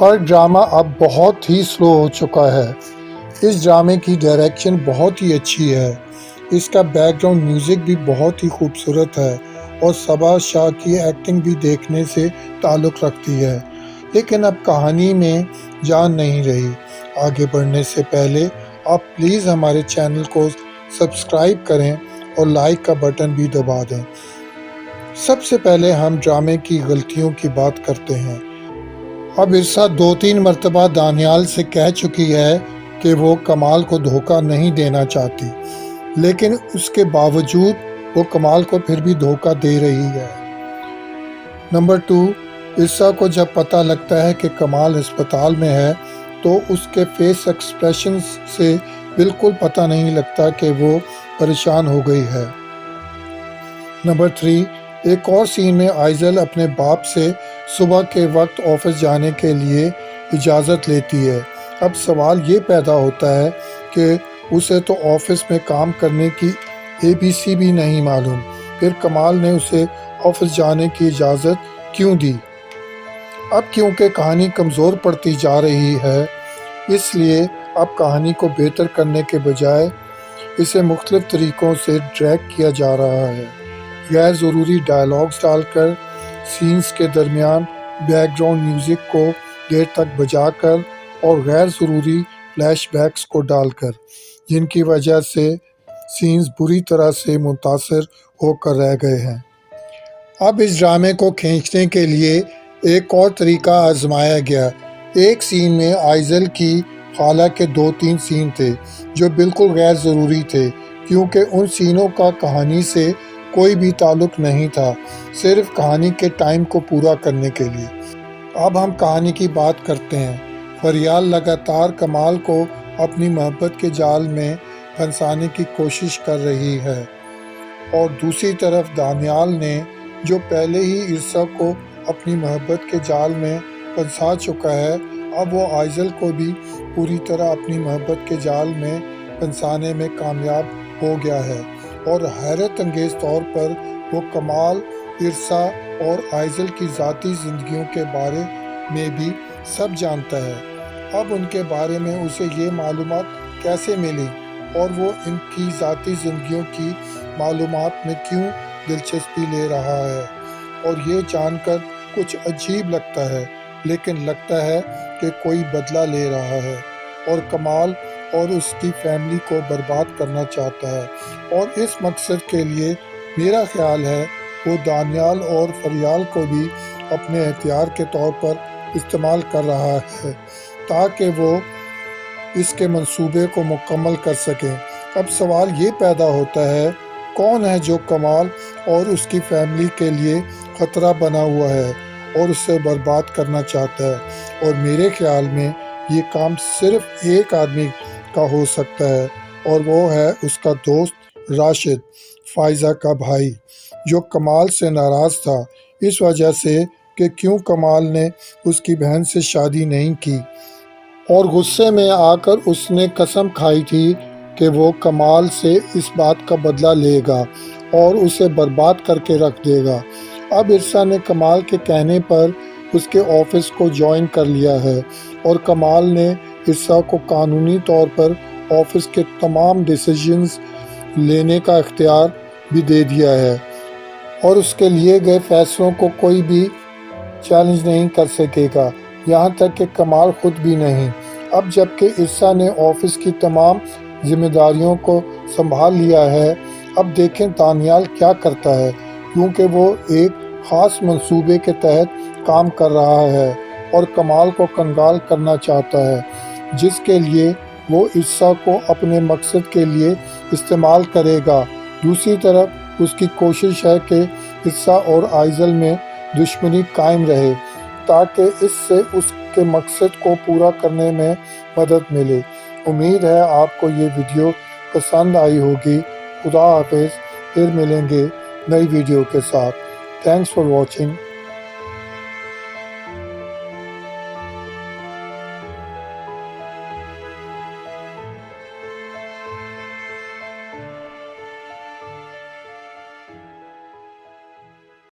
پر drama اب بہت ہی سلو ہو چکا ہے۔ اس ڈرامے کی ڈائریکشن بہت ہی اچھی ہے، اس کا بیک گراؤنڈ میوزک بھی بہت ہی خوبصورت ہے اور صبا شاہ کی ایکٹنگ بھی دیکھنے سے تعلق رکھتی ہے، لیکن اب کہانی میں جان نہیں رہی۔ آگے بڑھنے سے پہلے آپ پلیز ہمارے چینل کو سبسکرائب کریں اور لائک کا بٹن بھی دبا دیں۔ سب سے پہلے ہم ڈرامے کی غلطیوں کی بات کرتے ہیں۔ اب عرصہ 2-3 مرتبہ دانیال سے کہہ چکی ہے کہ وہ کمال کو دھوکہ نہیں دینا چاہتی، لیکن اس کے باوجود وہ کمال کو پھر بھی دھوکہ دے رہی ہے۔ نمبر 2، عرصہ کو جب پتہ لگتا ہے کہ کمال ہسپتال میں ہے تو اس کے فیس ایکسپریشن سے بالکل پتہ نہیں لگتا کہ وہ پریشان ہو گئی ہے۔ نمبر 3، ایک اور سین میں آئزل اپنے باپ سے صبح کے وقت آفس جانے کے لیے اجازت لیتی ہے۔ اب سوال یہ پیدا ہوتا ہے کہ اسے تو آفس میں کام کرنے کی ABC بھی نہیں معلوم، پھر کمال نے اسے آفس جانے کی اجازت کیوں دی؟ اب کیونکہ کہانی کمزور پڑتی جا رہی ہے، اس لیے اب کہانی کو بہتر کرنے کے بجائے اسے مختلف طریقوں سے ڈریگ کیا جا رہا ہے۔ غیر ضروری ڈائلاگز ڈال کر، سینز کے درمیان بیک گراؤنڈ میوزک کو دیر تک بجا کر اور غیر ضروری فلیش بیکس کو ڈال کر، جن کی وجہ سے سینز بری طرح سے متاثر ہو کر رہ گئے ہیں۔ اب اس ڈرامے کو کھینچنے کے لیے ایک اور طریقہ آزمایا گیا۔ ایک سین میں آئزل کی خالہ کے 2-3 سین تھے جو بالکل غیر ضروری تھے، کیونکہ ان سینوں کا کہانی سے کوئی بھی تعلق نہیں تھا، صرف کہانی کے ٹائم کو پورا کرنے کے لیے۔ اب ہم کہانی کی بات کرتے ہیں۔ فریال لگاتار کمال کو اپنی محبت کے جال میں پھنسانے کی کوشش کر رہی ہے، اور دوسری طرف دانیال نے، جو پہلے ہی عرصہ کو اپنی محبت کے جال میں پھنسا چکا ہے، اب وہ آئزل کو بھی پوری طرح اپنی محبت کے جال میں پھنسانے میں کامیاب ہو گیا ہے، اور حیرت انگیز طور پر وہ کمال، عرصہ اور آئزل کی ذاتی زندگیوں کے بارے میں بھی سب جانتا ہے۔ اب ان کے بارے میں اسے یہ معلومات کیسے ملی اور وہ ان کی ذاتی زندگیوں کی معلومات میں کیوں دلچسپی لے رہا ہے، اور یہ جان کر کچھ عجیب لگتا ہے، لیکن لگتا ہے کہ کوئی بدلہ لے رہا ہے اور کمال اور اس کی فیملی کو برباد کرنا چاہتا ہے، اور اس مقصد کے لیے میرا خیال ہے وہ دانیال اور فریال کو بھی اپنے ہتھیار کے طور پر استعمال کر رہا ہے تاکہ وہ اس کے منصوبے کو مکمل کر سکیں۔ اب سوال یہ پیدا ہوتا ہے، کون ہے جو کمال اور اس کی فیملی کے لیے خطرہ بنا ہوا ہے اور اسے برباد کرنا چاہتا ہے؟ اور میرے خیال میں یہ کام صرف ایک آدمی کا ہو سکتا ہے، اور وہ ہے اس کا دوست راشد، فائزہ کا بھائی، جو کمال سے ناراض تھا اس وجہ سے کہ کیوں کمال نے اس کی بہن سے شادی نہیں کی، اور غصے میں آ کر اس نے قسم کھائی تھی کہ وہ کمال سے اس بات کا بدلہ لے گا اور اسے برباد کر کے رکھ دے گا۔ اب عرصہ نے کمال کے کہنے پر اس کے آفس کو جوائن کر لیا ہے، اور کمال نے عرصہ کو قانونی طور پر آفس کے تمام ڈیسیژنز لینے کا اختیار بھی دے دیا ہے، اور اس کے لیے گئے فیصلوں کو کوئی بھی چیلنج نہیں کر سکے گا، یہاں تک کہ کمال خود بھی نہیں۔ اب جب کہ عرصہ نے آفس کی تمام ذمہ داریوں کو سنبھال لیا ہے، اب دیکھیں دانیال کیا کرتا ہے، کیونکہ وہ ایک خاص منصوبے کے تحت کام کر رہا ہے اور کمال کو کنگال کرنا چاہتا ہے، جس کے لیے وہ عرصہ کو اپنے مقصد کے لیے استعمال کرے گا۔ دوسری طرف اس کی کوشش ہے کہ عرصہ اور آئزل میں دشمنی قائم رہے تاکہ اس سے اس کے مقصد کو پورا کرنے میں مدد ملے۔ امید ہے آپ کو یہ ویڈیو پسند آئی ہوگی۔ خدا حافظ، پھر ملیں گے نئی ویڈیو کے ساتھ۔ Thanks for watching.